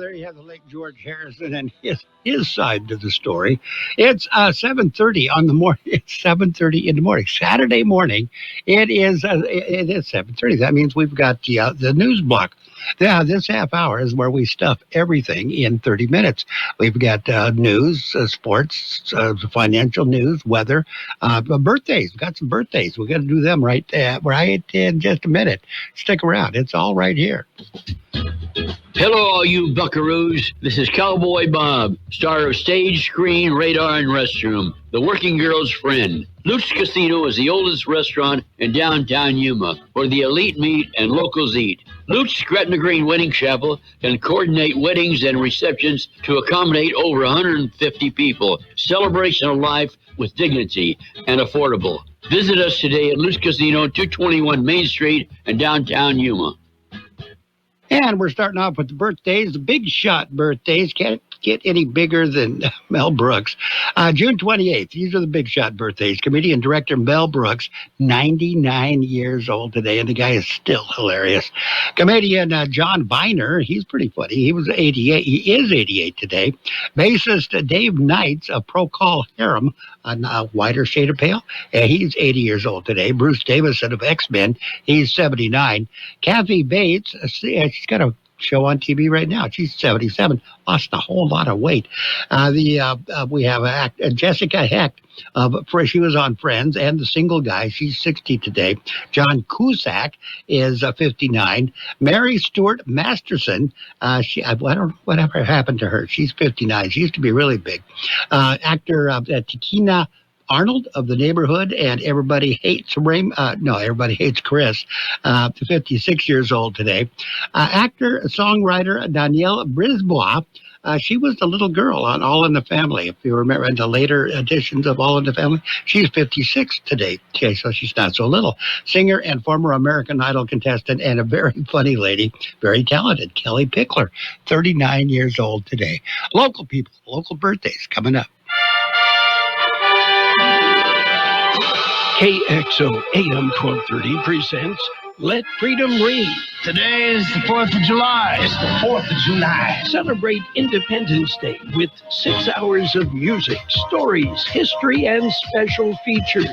There you have the Lake George Harrison and his side to the story. It's 7:30 on the morning. It's 7:30 in the morning, Saturday morning. It is 7:30. That means we've got the news block. Yeah, this half hour is where we stuff everything in 30 minutes. We've got news, sports, financial news, weather, birthdays. We've got some birthdays. We've got to do them right in just a minute. Stick around. It's all right here. Hello, all you buckaroos. This is Cowboy Bob, star of Stage, Screen, Radar, and Restroom, the working girl's friend. Luke's Casino is the oldest restaurant in downtown Yuma, where the elite meet and locals eat. Luke's Gretna Green Wedding Chapel can coordinate weddings and receptions to accommodate over 150 people. Celebration of life with dignity and affordable. Visit us today at Luke's Casino, 221 Main Street in downtown Yuma. And we're starting off with the birthdays, the big shot birthdays. Can't get any bigger than Mel Brooks. June 28th, these are the big shot birthdays. Comedian director Mel Brooks, 99 years old today, and the guy is still hilarious. Comedian John Viner, he's pretty funny. He was 88. He is 88 today. Bassist Dave Knights of Procol Harum, a whiter shade of pale. He's 80 years old today. Bruce Davison of X-Men, he's 79. Kathy Bates, she's got a show on TV right now. She's 77, lost a whole lot of weight. We have Jessica Hecht. She was on Friends, and The Single Guy. She's 60 today. John Cusack is 59. Mary Stuart Masterson. I don't know whatever happened to her. She's 59. She used to be really big. Actor Tikina Arnold of The Neighborhood and Everybody Hates Everybody Hates Chris, 56 years old today. Actor, songwriter Danielle Brisbois. She was the little girl on All in the Family. If you remember in the later editions of All in the Family, she's 56 today. Okay, so she's not so little. Singer and former American Idol contestant and a very funny lady, very talented, Kelly Pickler, 39 years old today. Local people, local birthdays coming up. KXO AM 1230 presents Let Freedom Ring. Today is the 4th of July. It's the 4th of July. Celebrate Independence Day with 6 hours of music, stories, history, and special features.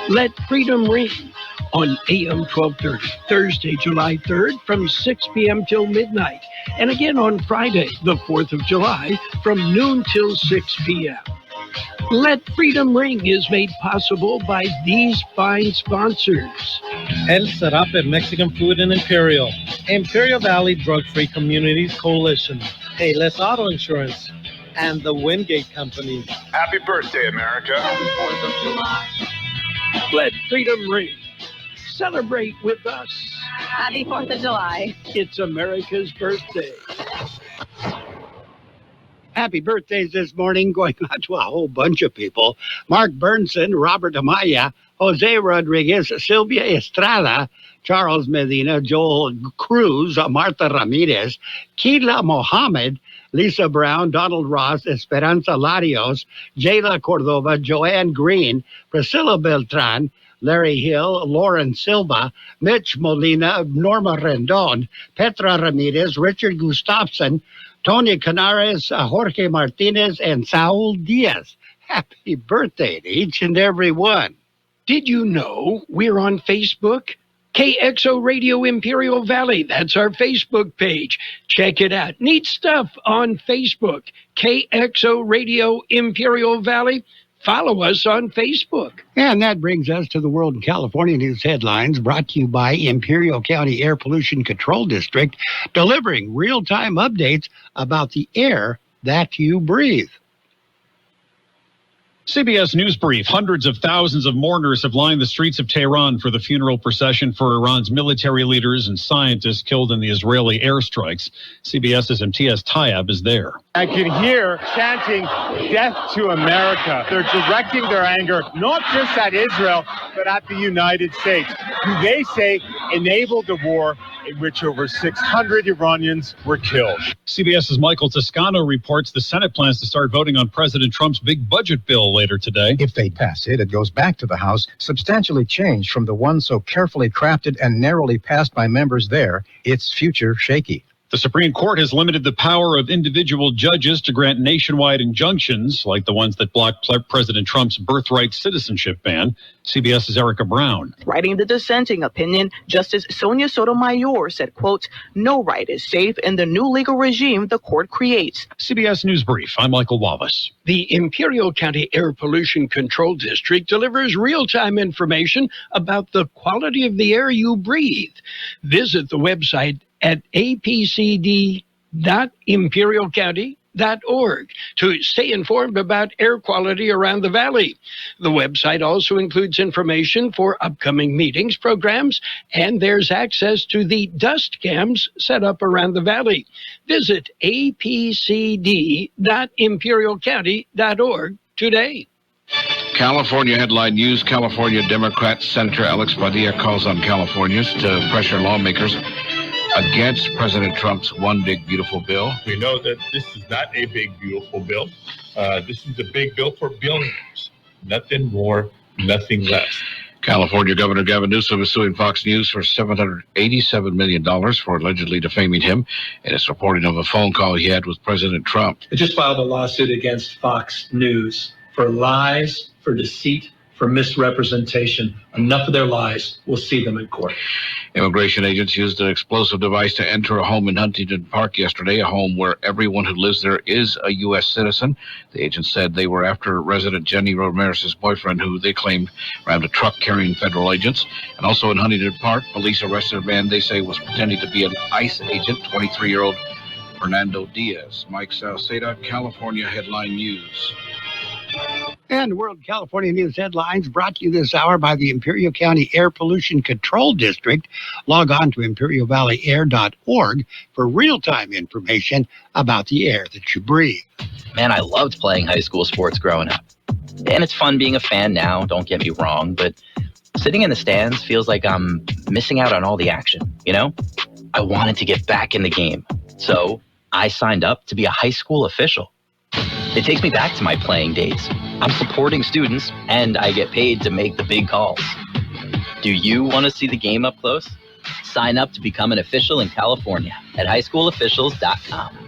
Let Freedom Ring on AM 1230, Thursday, July 3rd from 6 p.m. till midnight. And again on Friday, the 4th of July from noon till 6 p.m. Let Freedom Ring is made possible by these fine sponsors. El Sarape Mexican Food and Imperial Valley Drug-Free Communities Coalition, Payless Auto Insurance, and the Wingate Company. Happy birthday, America. Happy 4th of July. Let Freedom Ring. Celebrate with us. Happy 4th of July. It's America's birthday. Happy birthdays this morning going on to a whole bunch of people. Mark Burnson, Robert Amaya, Jose Rodriguez, Sylvia Estrada, Charles Medina, Joel Cruz, Martha Ramirez, Keila Mohammed, Lisa Brown, Donald Ross, Esperanza Larios, Jayla Cordova, Joanne Green, Priscilla Beltran, Larry Hill, Lauren Silva, Mitch Molina, Norma Rendon, Petra Ramirez, Richard Gustafson, Tony Canares, Jorge Martinez, and Saul Diaz. Happy birthday to each and every one. Did you know we're on Facebook? KXO Radio Imperial Valley. That's our Facebook page. Check it out. Neat stuff on Facebook. KXO Radio Imperial Valley. Follow us on Facebook. And that brings us to the World in California News headlines, brought to you by Imperial County Air Pollution Control District, delivering real-time updates about the air that you breathe. CBS News Brief. Hundreds of thousands of mourners have lined the streets of Tehran for the funeral procession for Iran's military leaders and scientists killed in the Israeli airstrikes. CBS's Imtiaz Tayyab is there. I can hear chanting, "Death to America." They're directing their anger not just at Israel, but at the United States, who they say enabled the war in which over 600 Iranians were killed. CBS's Michael Toscano reports the Senate plans to start voting on President Trump's big budget bill later today. If they pass it, it goes back to the House, substantially changed from the one so carefully crafted and narrowly passed by members there. Its future shaky. The Supreme Court has limited the power of individual judges to grant nationwide injunctions like the ones that blocked President Trump's birthright citizenship ban. CBS's Erica Brown. Writing the dissenting opinion, Justice Sonia Sotomayor said, quote, "No right is safe in the new legal regime the court creates." CBS News Brief. I'm Michael Wallace. The Imperial County Air Pollution Control District delivers real-time information about the quality of the air you breathe. Visit the website at apcd.imperialcounty.org to stay informed about air quality around the valley. The website also includes information for upcoming meetings, programs, and there's access to the dust cams set up around the valley. Visit apcd.imperialcounty.org today. California headline news. California Democrat Senator Alex Padilla calls on Californians to pressure lawmakers against President Trump's One Big Beautiful Bill. We know that this is not a big, beautiful bill. This is a big bill for billionaires. Nothing more, nothing less. California Governor Gavin Newsom is suing Fox News for $787 million for allegedly defaming him in its reporting of a phone call he had with President Trump. I just filed a lawsuit against Fox News for lies, for deceit, for misrepresentation. Enough of their lies. We'll see them in court. Immigration agents used an explosive device to enter a home in Huntington Park yesterday, a home where everyone who lives there is a U.S. citizen. The agents said they were after resident Jenny Ramirez's boyfriend, who they claimed rammed a truck carrying federal agents. And also in Huntington Park, police arrested a man they say was pretending to be an ICE agent, 23-year-old Fernando Diaz. Mike Salceda, California Headline News. And World California News headlines brought to you this hour by the Imperial County Air Pollution Control District. Log on to imperialvalleyair.org for real-time information about the air that you breathe. Man, I loved playing high school sports growing up. And it's fun being a fan now, don't get me wrong, but sitting in the stands feels like I'm missing out on all the action, you know? I wanted to get back in the game, so I signed up to be a high school official. It takes me back to my playing days. I'm supporting students, and I get paid to make the big calls. Do you want to see the game up close? Sign up to become an official in California at highschoolofficials.com.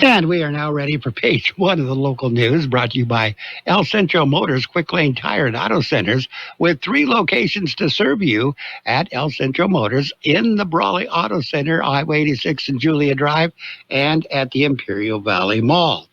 And we are now ready for page one of the local news, brought to you by El Centro Motors Quick Lane Tire and Auto Centers, with 3 locations to serve you at El Centro Motors in the Brawley Auto Center, Highway 86 and Julia Drive, and at the Imperial Valley Mall.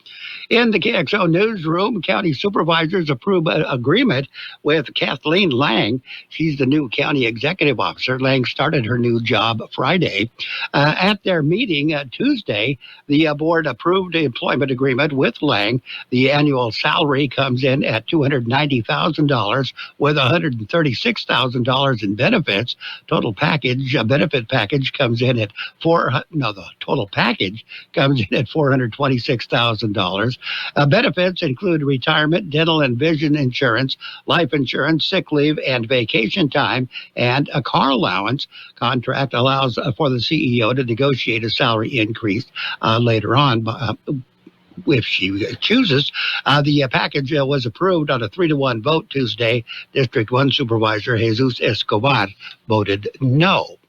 In the KXO newsroom, county supervisors approve an agreement with Kathleen Lang. She's the new county executive officer. Lang started her new job Friday. At their meeting Tuesday, the board approved the employment agreement with Lang. The annual salary comes in at $290,000 with $136,000 in benefits. Total package, benefit package comes in at the total package comes in at $426,000. Benefits include retirement, dental and vision insurance, life insurance, sick leave, and vacation time, and a car allowance. Contract allows for the CEO to negotiate a salary increase later on. If she chooses. The package was approved on a 3-1 vote Tuesday. District 1 Supervisor Jesus Escobar voted no.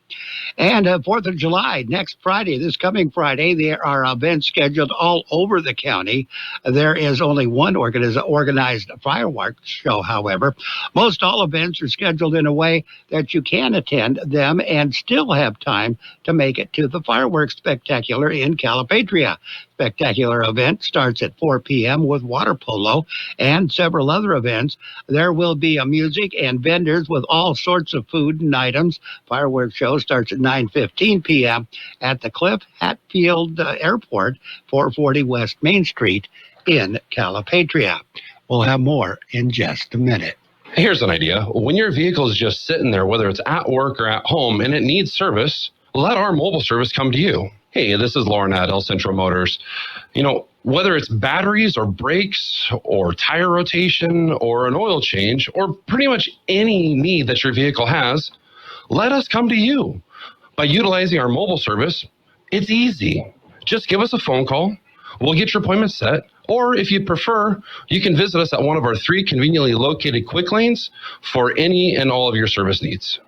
And 4th of July, next Friday, this coming Friday, there are events scheduled all over the county. There is only one organized fireworks show, however. Most all events are scheduled in a way that you can attend them and still have time to make it to the fireworks spectacular in Calipatria. Spectacular event starts at 4 p.m. with water polo and several other events. There will be music and vendors with all sorts of food and items. Fireworks show starts at 9:15 p.m. at the Cliff Hatfield Airport, 440 West Main Street in Calipatria. We'll have more in just a minute. Here's an idea. When your vehicle is just sitting there, whether it's at work or at home, and it needs service, let our mobile service come to you. Hey, this is Lauren at El Centro Motors. You know, whether it's batteries or brakes or tire rotation or an oil change or pretty much any need that your vehicle has, let us come to you. By utilizing our mobile service, it's easy. Just give us a phone call. We'll get your appointment set. Or if you prefer, you can visit us at one of our 3 conveniently located quick lanes for any and all of your service needs.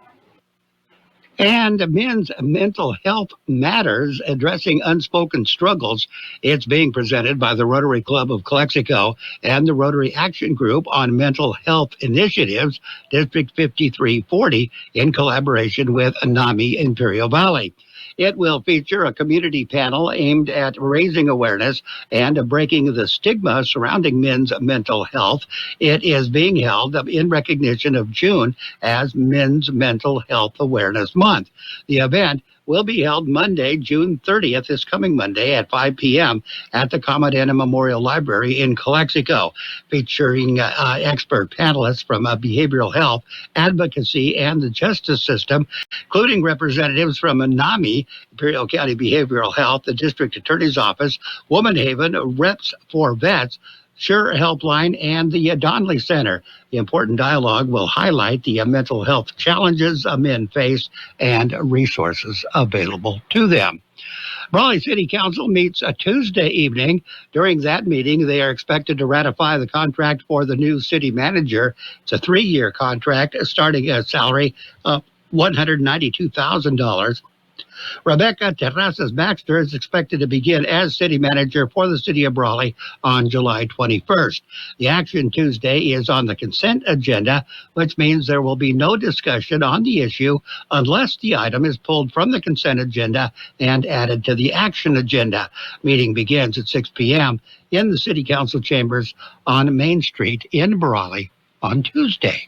And Men's Mental Health Matters, Addressing Unspoken Struggles. It's being presented by the Rotary Club of KXO and the Rotary Action Group on Mental Health Initiatives, District 5340, in collaboration with NAMI Imperial Valley. It will feature a community panel aimed at raising awareness and breaking the stigma surrounding men's mental health. It is being held in recognition of June as Men's Mental Health Awareness Month. The event will be held Monday, June 30th, this coming Monday at 5 p.m. at the Commandant Memorial Library in Calexico, featuring expert panelists from behavioral health, advocacy, and the justice system, including representatives from NAMI, Imperial County Behavioral Health, the District Attorney's Office, Woman Haven, Reps for Vets, Sure Helpline, and the Donnelly Center. The important dialogue will highlight the mental health challenges men face and resources available to them. Raleigh City Council meets a Tuesday evening. During that meeting, they are expected to ratify the contract for the new city manager. It's a 3-year contract starting at a salary of $192,000. Rebecca Terrazas Baxter is expected to begin as city manager for the city of Raleigh on July 21st. The action Tuesday is on the consent agenda, which means there will be no discussion on the issue unless the item is pulled from the consent agenda and added to the action agenda. Meeting begins at 6 p.m. in the city council chambers on Main Street in Raleigh on Tuesday.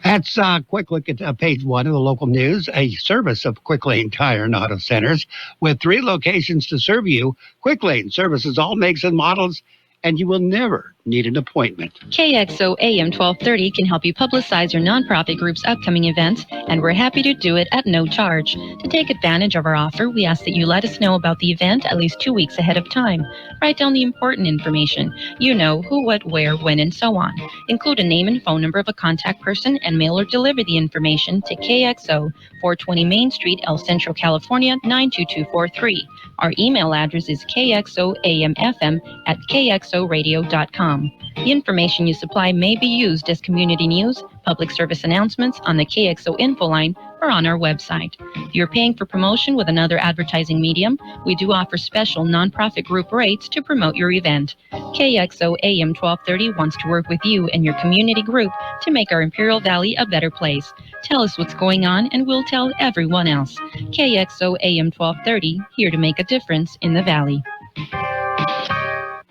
That's a quick look at page 1 of the local news, a service of Quick Lane Tire and Auto Centers with 3 locations to serve you. Quick Lane services all makes and models, and you will never need an appointment. KXO AM 1230 can help you publicize your nonprofit group's upcoming events, and we're happy to do it at no charge. To take advantage of our offer, we ask that you let us know about the event at least 2 weeks ahead of time. Write down the important information. You know, who, what, where, when, and so on. Include a name and phone number of a contact person and mail or deliver the information to KXO, 420 Main Street, El Centro, California, 92243. Our email address is kxoamfm@kxoradio.com. The information you supply may be used as community news, public service announcements on the KXO info line, or on our website. If you're paying for promotion with another advertising medium, we do offer special nonprofit group rates to promote your event. KXO AM 1230 wants to work with you and your community group to make our Imperial Valley a better place. Tell us what's going on and we'll tell everyone else. KXO AM 1230, here to make a difference in the Valley.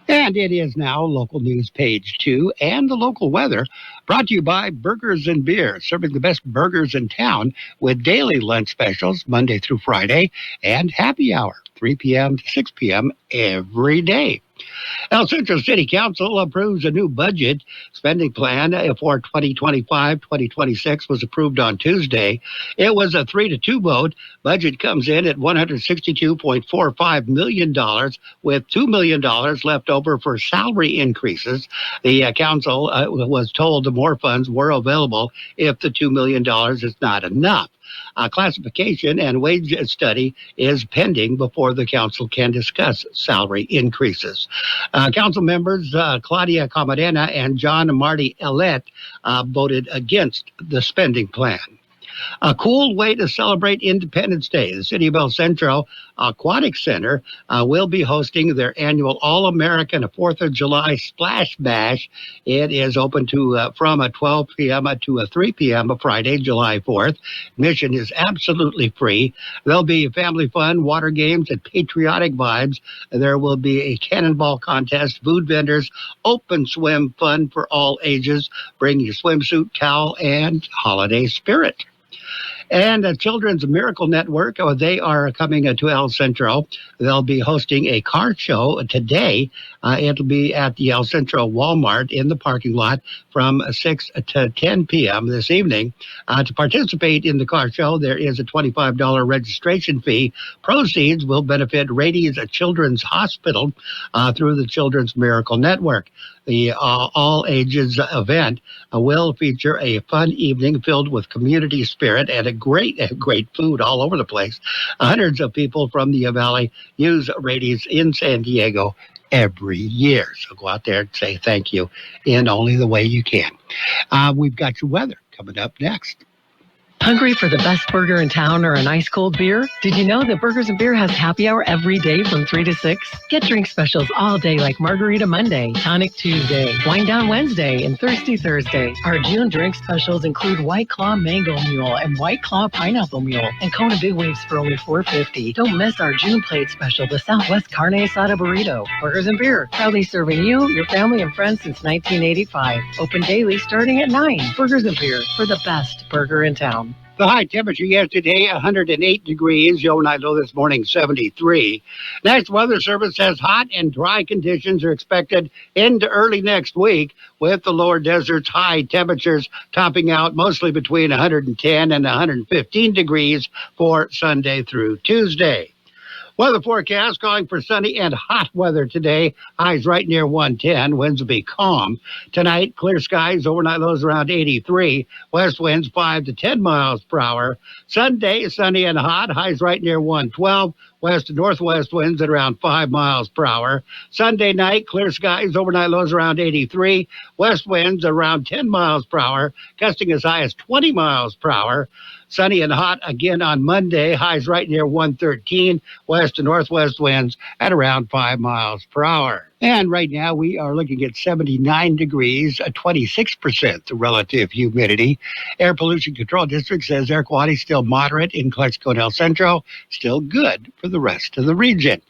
And it is now local news page 2 and the local weather, brought to you by Burgers and Beer, serving the best burgers in town with daily lunch specials Monday through Friday and happy hour 3 p.m. to 6 p.m. every day. El Centro City Council approves a new budget. Spending plan for 2025-2026 was approved on Tuesday. It was a 3-2 vote. Budget comes in at $162.45 million, with $2 million left over for salary increases. The council was told more funds were available if the $2 million is not enough. Classification and wage study is pending before the council can discuss salary increases. Council members Claudia Camarena and John Marty Ellet voted against the spending plan. A cool way to celebrate Independence Day. The City of El Centro Aquatic Center will be hosting their annual All-American 4th of July Splash Bash. It is open to from 12 p.m. to 3 p.m. Friday, July 4th. Admission is absolutely free. There'll be family fun, water games, and patriotic vibes. There will be a cannonball contest, food vendors, open swim fun for all ages. Bring your swimsuit, towel, and holiday spirit. And Children's Miracle Network, they are coming to El Centro. They'll be hosting a car show today. It'll be at the El Centro Walmart in the parking lot from 6 to 10 p.m. this evening. To participate in the car show, there is a $25 registration fee. Proceeds will benefit Rady's Children's Hospital through the Children's Miracle Network. The all-ages event will feature a fun evening filled with community spirit and a great food all over the place. Hundreds of people from the Valley use Rady's in San Diego every year. So go out there and say thank you in only the way you can. We've got your weather coming up next. Hungry for the best burger in town or an ice-cold beer? Did you know that Burgers and Beer has happy hour every day from 3 to 6? Get drink specials all day like Margarita Monday, Tonic Tuesday, Wine Down Wednesday, and Thirsty Thursday. Our June drink specials include White Claw Mango Mule and White Claw Pineapple Mule and Kona Big Waves for only $4.50. Don't miss our June plate special, the Southwest Carne Asada Burrito. Burgers and Beer, proudly serving you, your family, and friends since 1985. Open daily starting at 9. Burgers and Beer, for the best burger in town. The high temperature yesterday, 108 degrees. Your overnight low this morning, 73. National Weather Service says hot and dry conditions are expected into early next week, with the lower desert's high temperatures topping out mostly between 110 and 115 degrees for Sunday through Tuesday. Weather forecast calling for sunny and hot weather today. Highs right near 110. Winds will be calm. Tonight, clear skies. Overnight lows around 83. West winds 5 to 10 miles per hour. Sunday, sunny and hot. Highs right near 112. West to northwest winds at around 5 miles per hour. Sunday night, clear skies. Overnight lows around 83. West winds around 10 miles per hour. Gusting as high as 20 miles per hour. Sunny and hot again on Monday. Highs right near 113. West to northwest winds at around 5 miles per hour. And right now we are looking at 79 degrees, 26% the relative humidity. Air Pollution Control District says air quality still moderate in Calexico and El Centro, still good for the rest of the region.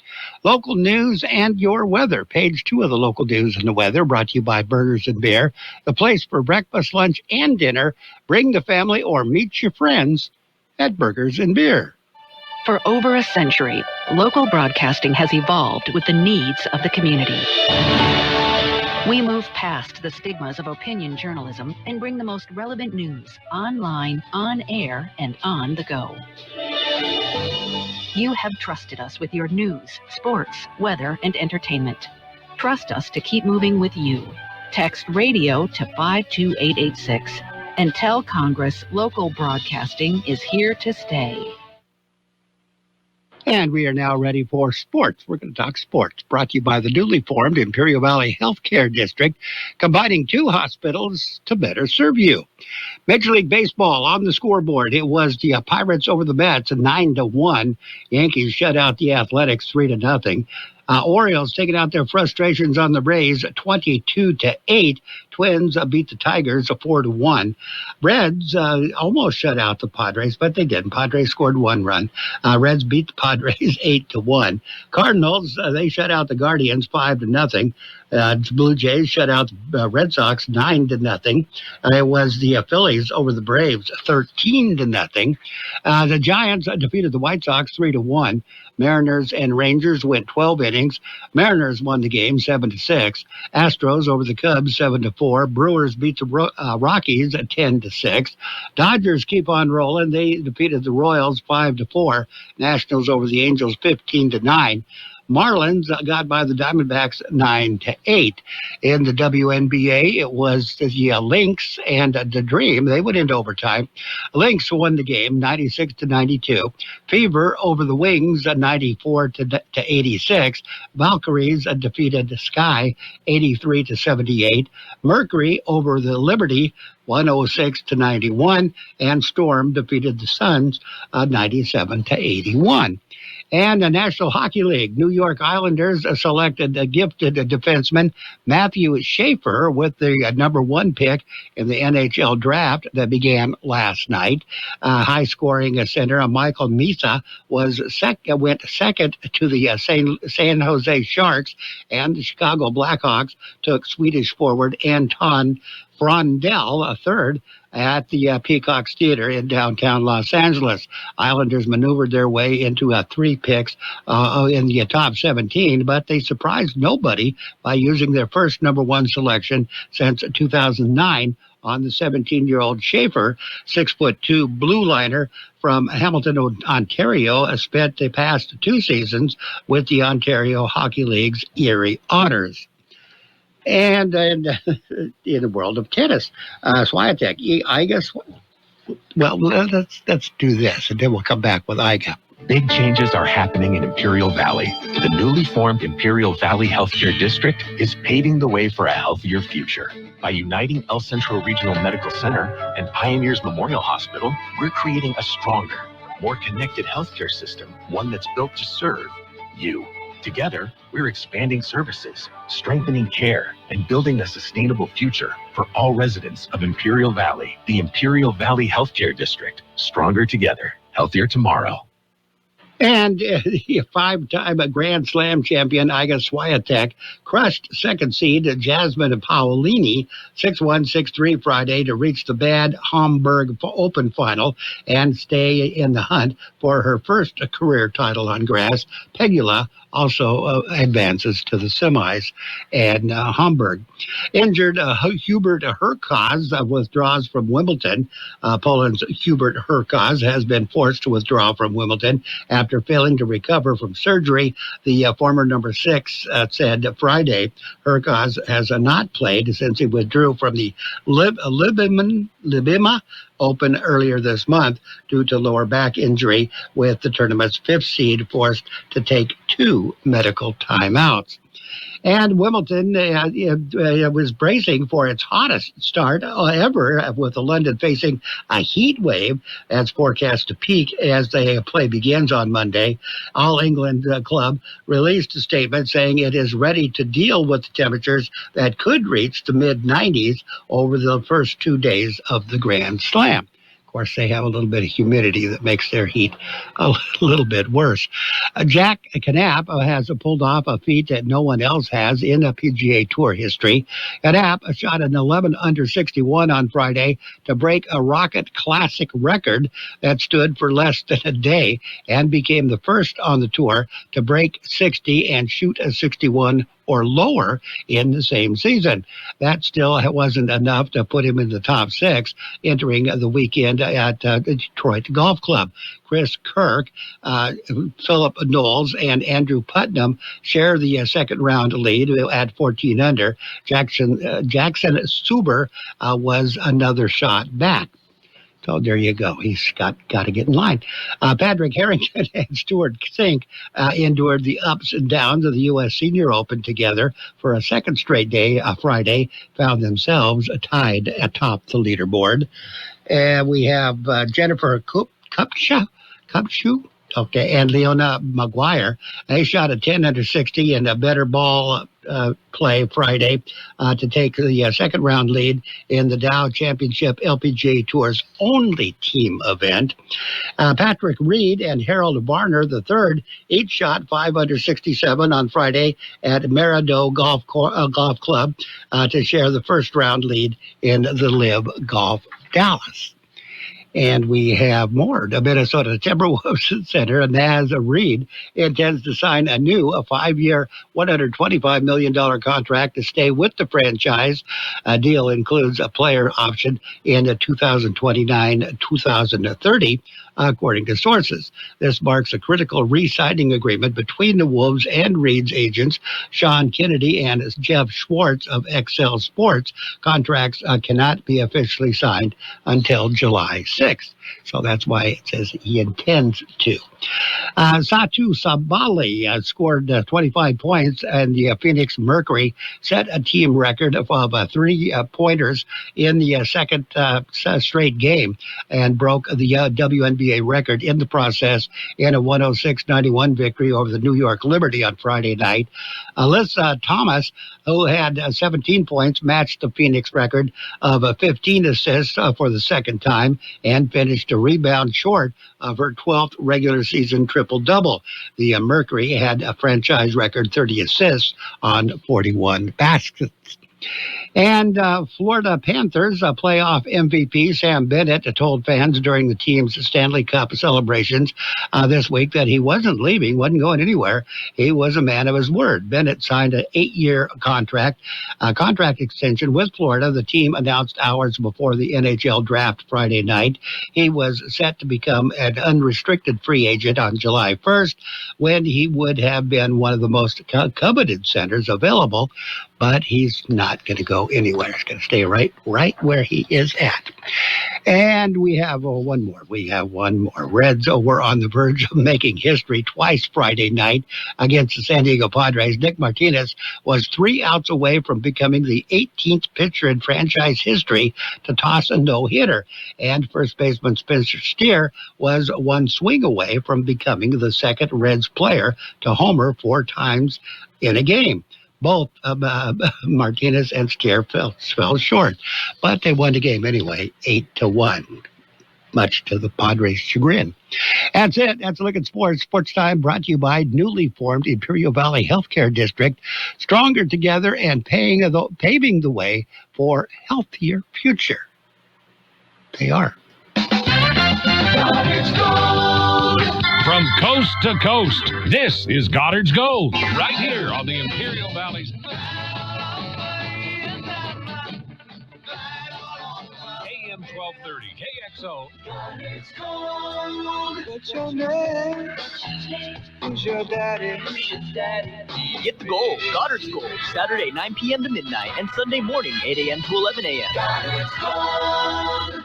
Local news and your weather. Page 2 of the local news and the weather brought to you by Burgers and Beer, the place for breakfast, lunch, and dinner. Bring the family or meet your friends at Burgers and Beer. For over a century, local broadcasting has evolved with the needs of the community. We move past the stigmas of opinion journalism and bring the most relevant news online, on air, and on the go. You have trusted us with your news, sports, weather, and entertainment. Trust us to keep moving with you. Text radio to 52886 and tell Congress local broadcasting is here to stay. And we are now ready for sports. We're going to talk sports, brought to you by the newly formed Imperial Valley Healthcare District, combining 2 hospitals to better serve you. Major League Baseball on the scoreboard. It was the Pirates over the Mets, 9-1. Yankees shut out the Athletics 3-0. Orioles taking out their frustrations on the Rays, 22-8. Twins beat the Tigers 4-1. Reds almost shut out the Padres, but they didn't. Padres scored 1 run. Reds beat the Padres 8-1. Cardinals, they shut out the Guardians 5-0. Blue Jays shut out the Red Sox 9-0. It was the Phillies over the Braves 13-0. The Giants defeated the White Sox 3-1. Mariners and Rangers went 12 innings. Mariners won the game 7-6. Astros over the Cubs 7-4. Brewers beat the Rockies 10-6. Dodgers keep on rolling. They defeated the Royals 5-4. Nationals over the Angels 15-9. Marlins got by the Diamondbacks 9-8. In the WNBA, it was the Lynx and the Dream. They went into overtime. Lynx won the game 96-92. Fever over the Wings 94-86. Valkyries defeated the Sky 83-78. Mercury over the Liberty 106-91. And Storm defeated the Suns 97-81. And the National Hockey League, New York Islanders selected a gifted defenseman, Matthew Schaefer, with the number 1 pick in the NHL draft that began last night. High-scoring center Michael Misa went second to the San Jose Sharks, and the Chicago Blackhawks took Swedish forward Anton Frondell, a third, at the Peacocks Theater in downtown Los Angeles. Islanders maneuvered their way into 3 picks in the top 17, but they surprised nobody by using their first number 1 selection since 2009 on the 17-year-old Schaefer, 6'2" blue liner from Hamilton, Ontario, spent the past 2 seasons with the Ontario Hockey League's Erie Otters. And in the world of tennis, Swiatek, I guess. Well, let's do this, and then we'll come back with Iga. Big changes are happening in Imperial Valley. The newly formed Imperial Valley Healthcare District is paving the way for a healthier future. By uniting El Centro Regional Medical Center and Pioneers Memorial Hospital, we're creating a stronger, more connected healthcare system, one that's built to serve you. Together, we're expanding services, strengthening care, and building a sustainable future for all residents of Imperial Valley. The Imperial Valley Healthcare District. Stronger together. Healthier tomorrow. And the five-time Grand Slam champion Iga Swiatek crushed second seed Jasmine Paolini 6-1, 6-3 Friday to reach the Bad Homburg Open final and stay in the hunt for her first career title on grass. Pegula also advances to the semis, and Hamburg. Injured Hubert Hurkacz withdraws from Wimbledon. Poland's Hubert Hurkacz has been forced to withdraw from Wimbledon after failing to recover from surgery. The former number 6 said Friday Hurkacz has not played since he withdrew from the Libima Open earlier this month due to lower back injury, with the tournament's fifth seed forced to take 2 medical timeouts. And Wimbledon was bracing for its hottest start ever, with London facing a heat wave that's forecast to peak as the play begins on Monday. All England Club released a statement saying it is ready to deal with the temperatures that could reach the mid-90s over the first 2 days of the Grand Slam. Of course, they have a little bit of humidity that makes their heat a little bit worse. Jack Knapp has pulled off a feat that no one else has in a PGA Tour history. Knapp shot an 11 under 61 on Friday to break a Rocket Classic record that stood for less than a day and became the first on the tour to break 60 and shoot a 61 or lower in the same season. That still wasn't enough to put him in the top 6 entering the weekend at the Detroit Golf Club. Chris Kirk, Philip Knowles, and Andrew Putnam share the second round lead at 14 under. Jackson Suber was another shot back. So there you go. He's got to get in line. Patrick Harrington and Stuart Sink endured the ups and downs of the U.S. Senior Open together for a second straight day. Friday found themselves tied atop the leaderboard. We have Jennifer Kupcho. Okay, and Leona Maguire. They shot a 10 under 60 and a better ball play Friday to take the second round lead in the Dow Championship LPGA Tour's only team event. Patrick Reed and Harold Varner III each shot 5 under 67 on Friday at Maridoe Golf Club to share the first round lead in the Live Golf Dallas. And we have more. The Minnesota Timberwolves center, Naz Reid, intends to sign a new 5-year, $125 million contract to stay with the franchise. A deal includes a player option in 2029-2030, according to sources. This marks a critical re-signing agreement between the Wolves and Reid's agents, Sean Kennedy and Jeff Schwartz of XL Sports. Contracts cannot be officially signed until July 6th. So that's why it says he intends to. Satu Sabali scored 25 points, and the Phoenix Mercury set a team record of 3-pointers in the second straight game and broke the WNBA record in the process in a 106-91 victory over the New York Liberty on Friday night. Alyssa Thomas, who had 17 points, matched the Phoenix record of 15 assists for the second time and finished a rebound short of her 12th regular season triple-double. The Mercury had a franchise record 30 assists on 41 baskets. And Florida Panthers playoff MVP Sam Bennett told fans during the team's Stanley Cup celebrations this week that he wasn't leaving, wasn't going anywhere. He was a man of his word. Bennett signed an 8-year contract extension with Florida. The team announced hours before the NHL draft Friday night. He was set to become an unrestricted free agent on July 1st, when he would have been one of the most coveted centers available, but he's not not going to go anywhere. It's going to stay right where he is at. And we have one more. Reds were on the verge of making history twice Friday night against the San Diego Padres. Nick Martinez was 3 outs away from becoming the 18th pitcher in franchise history to toss a no-hitter. And first baseman Spencer Steer was 1 swing away from becoming the second Reds player to homer 4 times in a game. Both Martinez and Steer fell short, but they won the game anyway, 8-1, much to the Padres' chagrin. That's it. That's a look at sports. Sports Time brought to you by newly formed Imperial Valley Healthcare District, stronger together and paving the way for healthier future. They are. From coast to coast, this is Goddard's Gold, right here on the Imperial Valley's AM 1230 KXO. Goddard's Gold. What's your name? Who's your daddy? Get the gold, Goddard's Gold, Saturday 9 p.m. to midnight and Sunday morning 8 a.m. to 11 a.m. Goddard's Gold.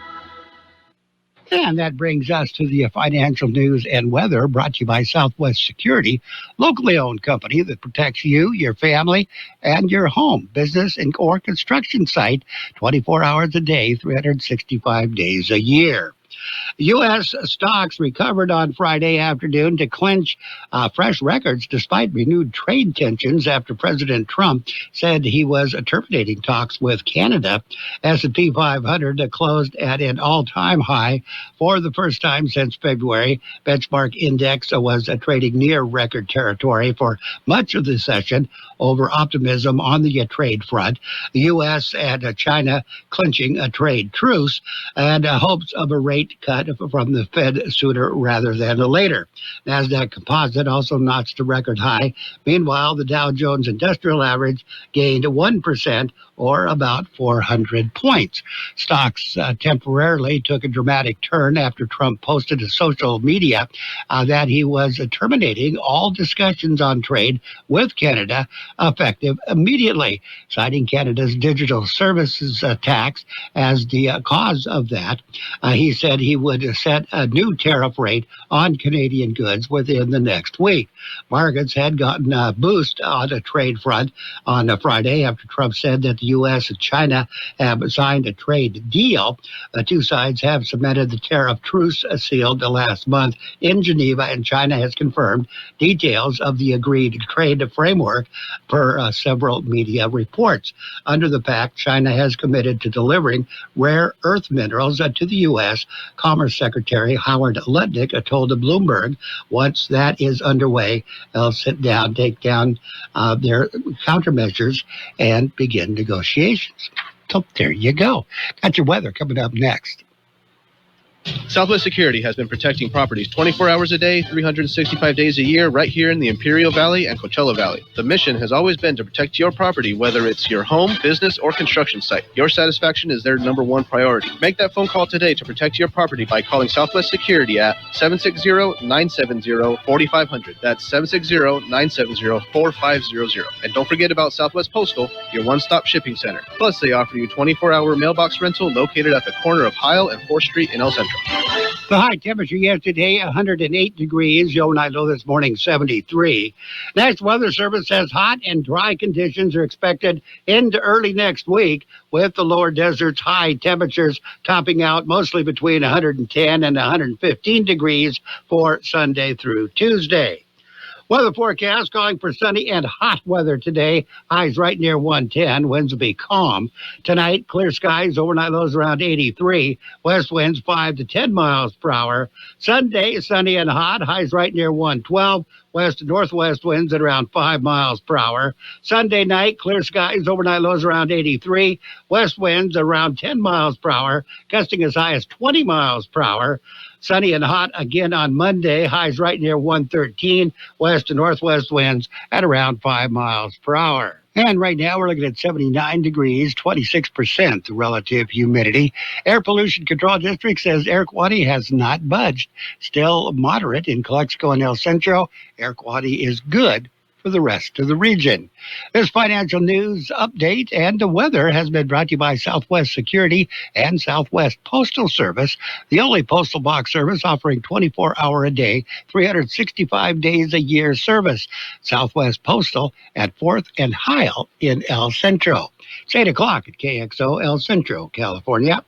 And that brings us to the financial news and weather brought to you by Southwest Security, locally owned company that protects you, your family, and your home, business, or construction site 24 hours a day, 365 days a year. U.S. stocks recovered on Friday afternoon to clinch fresh records despite renewed trade tensions after President Trump said he was terminating talks with Canada. S&P 500 closed at an all-time high for the first time since February. Benchmark index was trading near record territory for much of the session over optimism on the trade front. The U.S. and China clinching a trade truce and hopes of a rate cut from the Fed sooner rather than later. NASDAQ Composite also notched a record high. Meanwhile, the Dow Jones Industrial Average gained 1%, or about 400 points. Stocks temporarily took a dramatic turn after Trump posted to social media that he was terminating all discussions on trade with Canada effective immediately, citing Canada's digital services tax as the cause of that. He said he would set a new tariff rate on Canadian goods within the next week. Markets had gotten a boost on the trade front on Friday after Trump said that the U.S. and China have signed a trade deal. The two sides have cemented the tariff truce sealed last month in Geneva, and China has confirmed details of the agreed trade framework per several media reports. Under the pact, China has committed to delivering rare earth minerals to the U.S. Commerce Secretary Howard Lutnick told Bloomberg once that is underway, they'll take down their countermeasures and begin negotiations. So there you go. Got your weather coming up next. Southwest Security has been protecting properties 24 hours a day, 365 days a year, right here in the Imperial Valley and Coachella Valley. The mission has always been to protect your property, whether it's your home, business, or construction site. Your satisfaction is their #1 priority. Make that phone call today to protect your property by calling Southwest Security at 760-970-4500. That's 760-970-4500. And don't forget about Southwest Postal, your one-stop shipping center. Plus, they offer you 24-hour mailbox rental located at the corner of Heil and 4th Street in El Centro. The high temperature yesterday, 108 degrees. Overnight low this morning, 73. Next Weather Service says hot and dry conditions are expected into early next week, with the lower deserts high temperatures topping out mostly between 110 and 115 degrees for Sunday through Tuesday. Weather forecast calling for sunny and hot weather today. Highs right near 110. Winds will be calm. Tonight, clear skies. Overnight lows around 83. West winds 5 to 10 miles per hour. Sunday, sunny and hot. Highs right near 112. West and northwest winds at around 5 miles per hour. Sunday night, clear skies. Overnight lows around 83. West winds around 10 miles per hour. Gusting as high as 20 miles per hour. Sunny and hot again on Monday. Highs right near 113. West and northwest winds at around 5 miles per hour. And right now we're looking at 79 degrees, 26% relative humidity. Air Pollution Control District says air quality has not budged. Still moderate in Calexico and El Centro. Air quality is good for the rest of the region. This financial news update and the weather has been brought to you by Southwest Security and Southwest Postal Service, the only postal box service offering 24-hour-a-day, 365 days a year service. Southwest Postal at 4th and Heil in El Centro. It's 8 o'clock at KXO El Centro, California.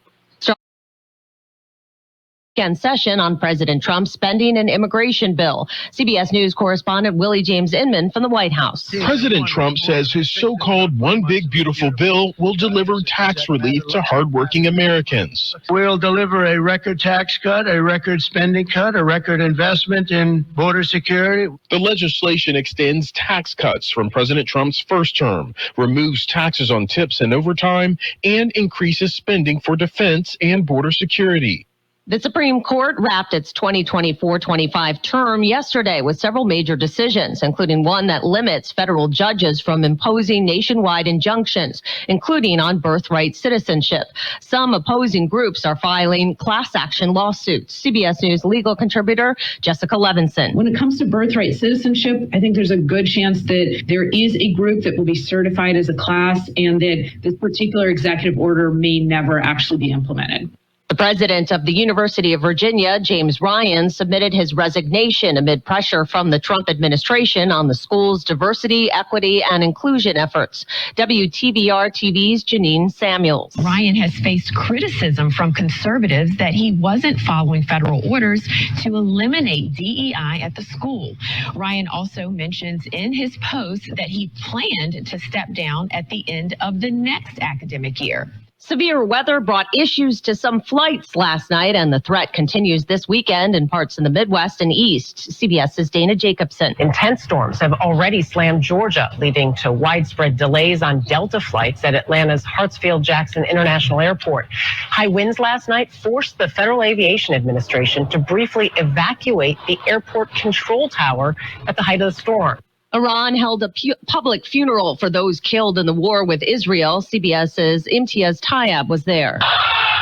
Weekend session on President Trump's spending and immigration bill. CBS News correspondent Willie James Inman from the White House. President Trump says his so-called One Big Beautiful Bill will deliver tax relief to hardworking Americans. We'll deliver a record tax cut, a record spending cut, a record investment in border security. The legislation extends tax cuts from President Trump's first term, removes taxes on tips and overtime, and increases spending for defense and border security. The Supreme Court wrapped its 2024-25 term yesterday with several major decisions, including one that limits federal judges from imposing nationwide injunctions, including on birthright citizenship. Some opposing groups are filing class action lawsuits. CBS News legal contributor Jessica Levinson. When it comes to birthright citizenship, I think there's a good chance that there is a group that will be certified as a class and that this particular executive order may never actually be implemented. The president of the University of Virginia, James Ryan, submitted his resignation amid pressure from the Trump administration on the school's diversity, equity, and inclusion efforts. WTBR TV's Janine Samuels. Ryan has faced criticism from conservatives that he wasn't following federal orders to eliminate DEI at the school. Ryan also mentions in his post that he planned to step down at the end of the next academic year. Severe weather brought issues to some flights last night, and the threat continues this weekend in parts in the Midwest and East. CBS's Dana Jacobson. Intense storms have already slammed Georgia, leading to widespread delays on Delta flights at Atlanta's Hartsfield-Jackson International Airport. High winds last night forced the Federal Aviation Administration to briefly evacuate the airport control tower at the height of the storm. Iran held a public funeral for those killed in the war with Israel. CBS's Imtiaz Tayyab was there.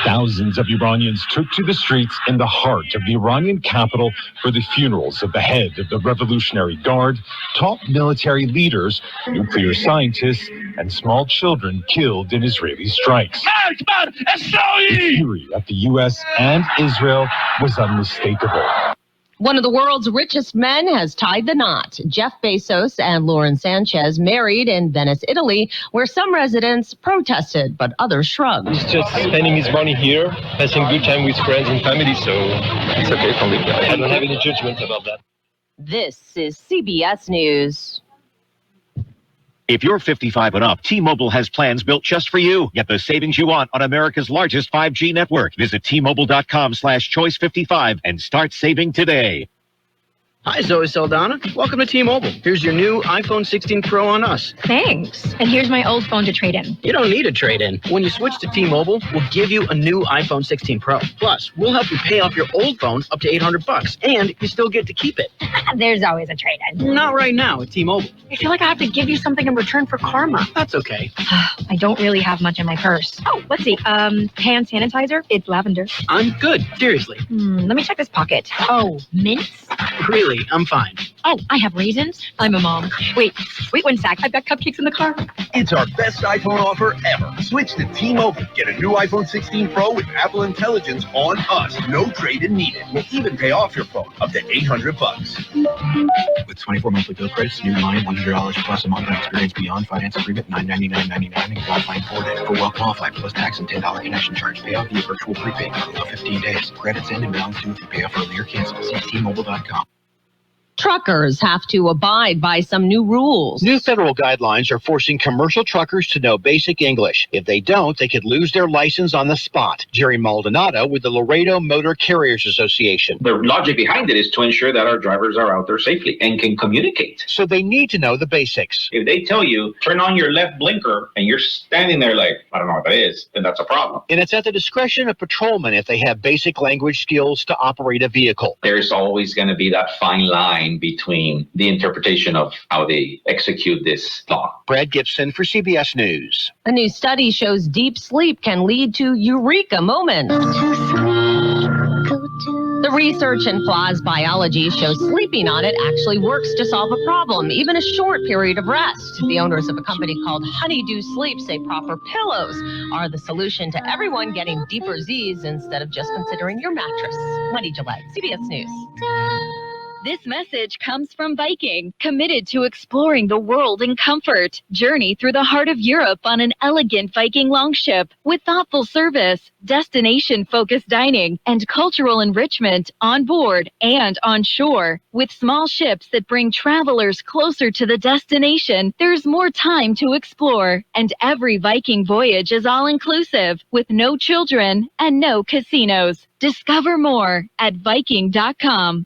Thousands of Iranians took to the streets in the heart of the Iranian capital for the funerals of the head of the Revolutionary Guard, top military leaders, nuclear scientists, and small children killed in Israeli strikes. The fury of the U.S. and Israel was unmistakable. One of the world's richest men has tied the knot. Jeff Bezos and Lauren Sanchez married in Venice, Italy, where some residents protested, but others shrugged. He's just spending his money here, passing good time with friends and family, so it's okay for me. I don't have any judgment about that. This is CBS News. If you're 55 and up, T-Mobile has plans built just for you. Get the savings you want on America's largest 5G network. Visit T-Mobile.com/choice55 and start saving today. Hi, Zoe Saldana. Welcome to T-Mobile. Here's your new iPhone 16 Pro on us. Thanks. And here's my old phone to trade in. You don't need a trade-in. When you switch to T-Mobile, we'll give you a new iPhone 16 Pro. Plus, we'll help you pay off your old phone up to $800, and you still get to keep it. There's always a trade-in. Not right now at T-Mobile. I feel like I have to give you something in return for karma. That's okay. I don't really have much in my purse. Oh, let's see. Hand sanitizer. It's lavender. I'm good. Seriously. Let me check this pocket. Oh, mints? Really, I'm fine. Oh, I have raisins. I'm a mom. Wait 1 sec. I've got cupcakes in the car. It's our best iPhone offer ever. Switch to T-Mobile. Get a new iPhone 16 Pro with Apple Intelligence on us. No trade-in needed. We'll even pay off your phone up to $800. With 24 monthly bill credits, new line, $100 plus a month on experience beyond finance agreement, $999.99 and qualifying 4 days. For well-qualified plus tax and $10 connection charge. Pay off via virtual prepaid for 15 days. Credits end and balance due if you pay off early or cancel. See T-Mobile.com. Truckers have to abide by some new rules. New federal guidelines are forcing commercial truckers to know basic English. If they don't, they could lose their license on the spot. Jerry Maldonado with the Laredo Motor Carriers Association. The logic behind it is to ensure that our drivers are out there safely and can communicate. So they need to know the basics. If they tell you, turn on your left blinker, and you're standing there like, I don't know what that is, then that's a problem. And it's at the discretion of patrolmen if they have basic language skills to operate a vehicle. There's always going to be that fine line between the interpretation of how they execute this law. Brad Gibson for CBS News. A new study shows deep sleep can lead to eureka moments. The research in Fla's biology shows sleeping on it actually works to solve a problem, even a short period of rest. The owners of a company called Honeydew Sleep say proper pillows are the solution to everyone getting deeper Z's instead of just considering your mattress. Wendy Gillette, CBS News. This message comes from Viking, committed to exploring the world in comfort. Journey through the heart of Europe on an elegant Viking longship with thoughtful service, destination-focused dining, and cultural enrichment on board and on shore. With small ships that bring travelers closer to the destination, there's more time to explore. And every Viking voyage is all-inclusive, with no children and no casinos. Discover more at Viking.com.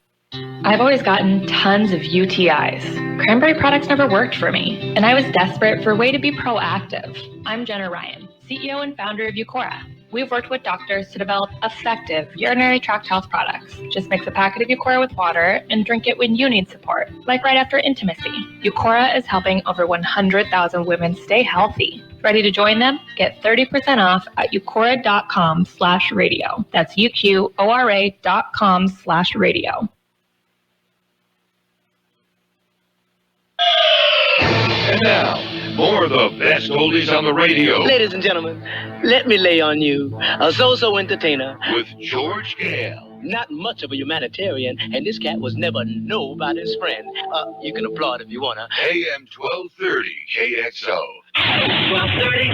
I've always gotten tons of UTIs. Cranberry products never worked for me, and I was desperate for a way to be proactive. I'm Jenna Ryan, CEO and founder of Eucora. We've worked with doctors to develop effective urinary tract health products. Just mix a packet of Eucora with water and drink it when you need support, like right after intimacy. Eucora is helping over 100,000 women stay healthy. Ready to join them? Get 30% off at eucora.com/radio. That's UQORA.com/radio. And now, more of the best oldies on the radio. Ladies and gentlemen, let me lay on you a so-so entertainer. With George Gale. Not much of a humanitarian, and this cat was never nobody's friend. You can applaud if you wanna. AM 1230 KXO. 1230